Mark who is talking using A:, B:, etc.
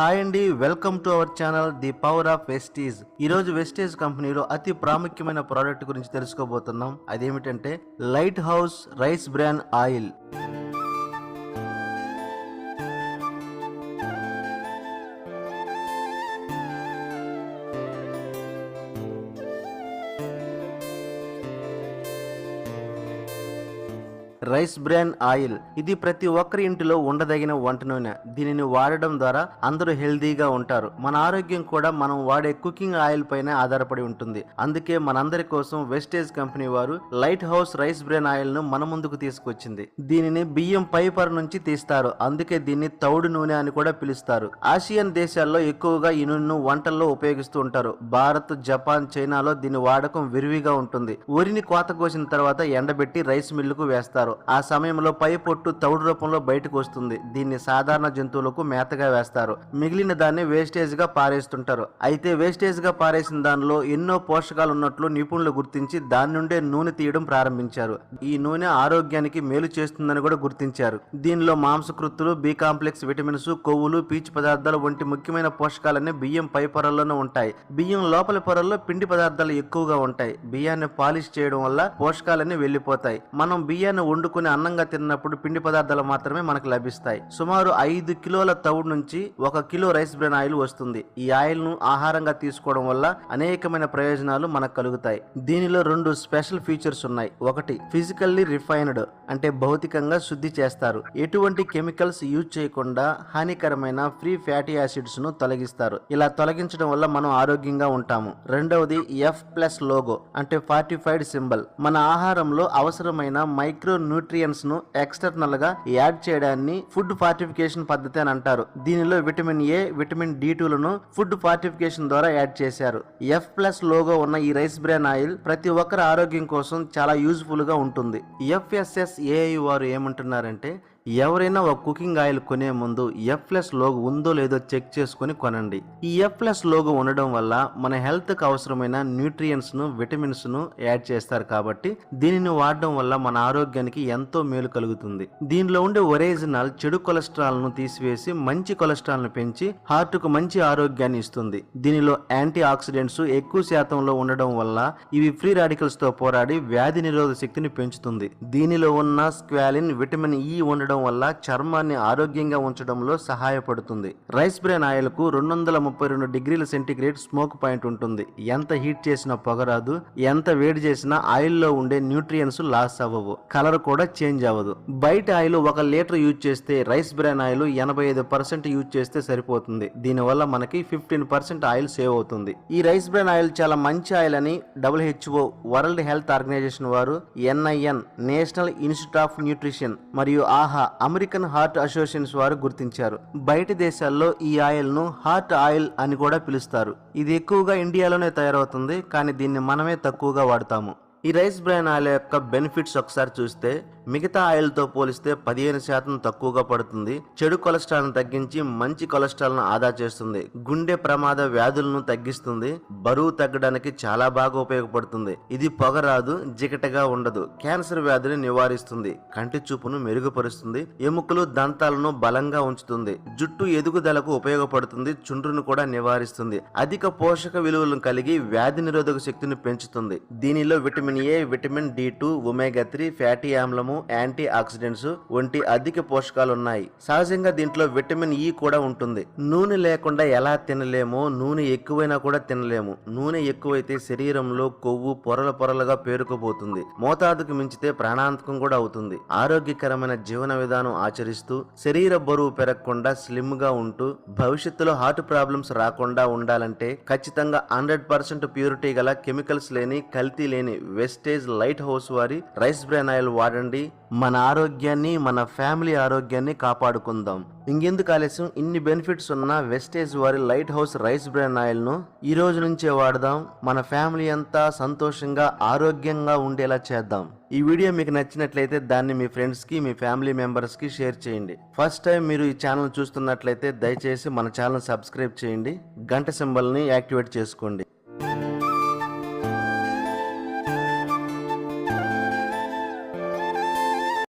A: Hi అండి, welcome to our channel the power of Vestige. ఈ రోజు వెస్టీజ్ కంపెనీలో అతి ప్రాముఖ్యమైన ప్రోడక్ట్ గురించి తెలుసుకోబోతున్నాం. అదేమిటంటే light house rice bran oil. Rice bran oil ఇది ప్రతి ఒక్కరి ఇంటిలో ఉండదగిన వంట నూనె. దీనిని వాడడం ద్వారా అందరూ హెల్దీగా ఉంటారు. మన ఆరోగ్యం కూడా మనం వాడే కుకింగ్ ఆయిల్ పైన ఆధారపడి ఉంటుంది. అందుకే మనందరి కోసం వెస్టేజ్ కంపెనీ వారు light house rice bran oil ను మన ముందుకు తీసుకొచ్చింది. దీనిని బియ్యం పైపర్ నుంచి తీస్తారు, అందుకే దీన్ని తౌడు నూనె అని కూడా పిలుస్తారు. ఆసియన్ దేశాల్లో ఎక్కువగా ఈ నూనెను వంటల్లో ఉపయోగిస్తూ ఉంటారు. భారత్, జపాన్, చైనాలో దీని వాడకం విరివిగా ఉంటుంది. వరిని కోత కోసిన తర్వాత ఎండబెట్టి రైస్ మిల్లుకు వేస్తారు. ఆ సమయంలో పై పొట్టు తౌడు రూపంలో బయటకు వస్తుంది. దీన్ని సాధారణ జంతువులకు మేతగా వేస్తారు. మిగిలిన దాన్ని వేస్టేజ్ గా పారేస్తుంటారు. అయితే వేస్టేజ్ గా పారేసిన దానిలో ఎన్నో పోషకాలు ఉన్నట్లు నిపుణులు గుర్తించి దాని నుండే నూనె తీయడం ప్రారంభించారు. ఈ నూనె ఆరోగ్యానికి మేలు చేస్తుందని కూడా గుర్తించారు. దీనిలో మాంసకృత్తులు, బి కాంప్లెక్స్ విటమిన్స్, కొవ్వులు, పీచు పదార్థాలు వంటి ముఖ్యమైన పోషకాలన్నీ బియ్యం పై పొరల్లోనే ఉంటాయి. బియ్యం లోపలి పొరల్లో పిండి పదార్థాలు ఎక్కువగా ఉంటాయి. బియ్యాన్ని పాలిష్ చేయడం వల్ల పోషకాలన్నీ వెళ్లిపోతాయి. మనం బియ్యాన్ని వండుకుని అన్నంగా తిన్నప్పుడు పిండి పదార్థాలు మాత్రమే మనకు లభిస్తాయి. సుమారు 5 కిలోల తౌడు నుంచి 1 కిలో రైస్ బ్రాన్ ఆయిల్ వస్తుంది. ఈ ఆయిల్ ను ఆహారంగా తీసుకోవడం వల్ల అనేకమైన ప్రయోజనాలు మనకు కలుగుతాయి. దీనిలో 2 స్పెషల్ ఫీచర్స్ ఉన్నాయి. ఒకటి, ఫిజికల్లీ రిఫైన్డ్ అంటే భౌతికంగా శుద్ధి చేస్తారు. ఎటువంటి కెమికల్స్ యూజ్ చేయకుండా హానికరమైన ఫ్రీ ఫ్యాటీ యాసిడ్స్ ను తొలగిస్తారు. ఇలా తొలగించడం వల్ల మనం ఆరోగ్యంగా ఉంటాము. రెండవది F+ లోగో అంటే ఫార్టిఫైడ్ సింబల్. మన ఆహారంలో అవసరమైన మైక్రో న్యూట్రియన్స్ ను ఎక్స్టర్నల్ గా యాడ్ చేయడాన్ని ఫుడ్ ఫార్టిఫికేషన్ పద్ధతి అని అంటారు. దీనిలో విటమిన్ ఏ, విటమిన్ D2 లను ఫుడ్ ఫార్టిఫికేషన్ ద్వారా యాడ్ చేశారు. F+ లోగో ఉన్న ఈ రైస్ బ్రాన్ ఆయిల్ ప్రతి ఒక్కరి ఆరోగ్యం కోసం చాలా యూజ్ఫుల్ గా ఉంటుంది. FSSAI వారు ఏమంటున్నారంటే, ఎవరైనా ఒక కుకింగ్ ఆయిల్ కొనే ముందు F+ లోగో ఉందో లేదో చెక్ చేసుకుని కొనండి. ఈ F+ లోగో ఉండడం వల్ల మన హెల్త్ కు అవసరమైన న్యూట్రియన్స్ ను, విటమిన్స్ ను యాడ్ చేస్తారు. కాబట్టి దీనిని వాడడం వల్ల మన ఆరోగ్యానికి ఎంతో మేలు కలుగుతుంది. దీనిలో ఉండే ఒరిజినల్ చెడు కొలెస్ట్రాల్ ను తీసివేసి మంచి కొలెస్ట్రాల్ ను పెంచి హార్ట్ కు మంచి ఆరోగ్యాన్ని ఇస్తుంది. దీనిలో యాంటీ ఆక్సిడెంట్స్ ఎక్కువ శాతంలో ఉండడం వల్ల ఇవి ఫ్రీ రాడికల్స్ తో పోరాడి వ్యాధి నిరోధక శక్తిని పెంచుతుంది. దీనిలో ఉన్న స్క్వాలిన్, విటమిన్ E ఉండడం వల్ల చర్మాన్ని ఆరోగ్యంగా ఉంచడంలో సహాయపడుతుంది. రైస్ బ్రాన్ ఆయిల్ కు 232 డిగ్రీల సెంటీగ్రేడ్ స్మోక్ పాయింట్ ఉంటుంది. ఎంత హీట్ చేసినా పొగరాదు, ఎంత వేడి చేసినా ఆయిల్ లో ఉండే న్యూట్రియన్స్ లాస్ అవ్వవు, కలర్ కూడా చేంజ్ అవ్వదు. బయట ఆయిల్ 1 లీటర్ యూజ్ చేస్తే రైస్ బ్రాన్ ఆయిల్ 85% యూజ్ చేస్తే సరిపోతుంది. దీనివల్ల మనకి 15% ఆయిల్ సేవ్ అవుతుంది. ఈ రైస్ బ్రాన్ ఆయిల్ చాలా మంచి ఆయిల్ అని WHO వరల్డ్ హెల్త్ ఆర్గనైజేషన్ వారు, NIN national institute of nutrition మరియు ఆహా అమెరికన్ హార్ట్ అసోసియేషన్స్ వారు గుర్తించారు. బయట దేశాల్లో ఈ ఆయిల్ ను హార్ట్ ఆయిల్ అని కూడా పిలుస్తారు. ఇది ఎక్కువగా ఇండియాలోనే తయారవుతుంది, కానీ దీన్ని మనమే తక్కువగా వాడతాము. ఈ రైస్ బ్రాన్ ఆయిల్ యొక్క బెనిఫిట్స్ ఒకసారి చూస్తే, మిగతా ఆయిల్ తో పోలిస్తే 15% తక్కువగా పడుతుంది. చెడు కొలెస్ట్రాల్ ను తగ్గించి మంచి కొలెస్ట్రాల్ ను ఆదా చేస్తుంది. గుండె ప్రమాద వ్యాధులను తగ్గిస్తుంది. బరువు తగ్గడానికి చాలా బాగా ఉపయోగపడుతుంది. ఇది పొగరాదు, జిగటగా ఉండదు. క్యాన్సర్ వ్యాధిని నివారిస్తుంది. కంటి చూపును మెరుగుపరుస్తుంది. ఎముకలు, దంతాలను బలంగా ఉంచుతుంది. జుట్టు ఎదుగుదలకు ఉపయోగపడుతుంది. చుండ్రును కూడా నివారిస్తుంది. అధిక పోషక విలువలను కలిగి వ్యాధి నిరోధక శక్తిని పెంచుతుంది. దీనిలో vitamin A, vitamin D2, omega 3 fatty ఆమ్లము, యాంటీ ఆక్సిడెంట్స్ వంటి అధిక పోషకాలు ఉన్నాయి. సహజంగా దీంట్లో విటమిన్ E కూడా ఉంటుంది. నూనె లేకుండా ఎలా తినలేమో నూనె ఎక్కువైనా కూడా తినలేము. నూనె ఎక్కువైతే శరీరంలో కొవ్వు పొరల పొరలుగా పేరుకుపోతుంది. మోతాదుకు మించితే ప్రాణాంతకం కూడా అవుతుంది. ఆరోగ్యకరమైన జీవన విధానం ఆచరిస్తూ శరీర బరువు పెరగకుండా స్లిమ్ గా ఉంటూ భవిష్యత్తులో హార్ట్ ప్రాబ్లమ్స్ రాకుండా ఉండాలంటే ఖచ్చితంగా 100% ప్యూరిటీ గల, కెమికల్స్ లేని, కల్తీ లేని వెస్టేజ్ లైట్ హౌస్ వారి రైస్ బ్రాన్ ఆయిల్ వాడండి. మన ఆరోగ్యాన్ని, మన ఫ్యామిలీ ఆరోగ్యాన్ని కాపాడుకుందాం. ఇంకెందుకు ఆలస్యం, ఇన్ని బెనిఫిట్స్ ఉన్న వెస్టేజ్ వారి light house rice bran oil ను ఈ రోజు నుంచే వాడదాం. మన ఫ్యామిలీ అంతా సంతోషంగా, ఆరోగ్యంగా ఉండేలా చేద్దాం. ఈ వీడియో మీకు నచ్చినట్లయితే దాన్ని మీ ఫ్రెండ్స్ కి, మీ ఫ్యామిలీ మెంబర్స్ కి షేర్ చేయండి. ఫస్ట్ టైం మీరు ఈ ఛానల్ చూస్తున్నట్లయితే దయచేసి మన ఛానల్ సబ్స్క్రైబ్ చేయండి. గంట సింబల్ ని యాక్టివేట్ చేసుకోండి.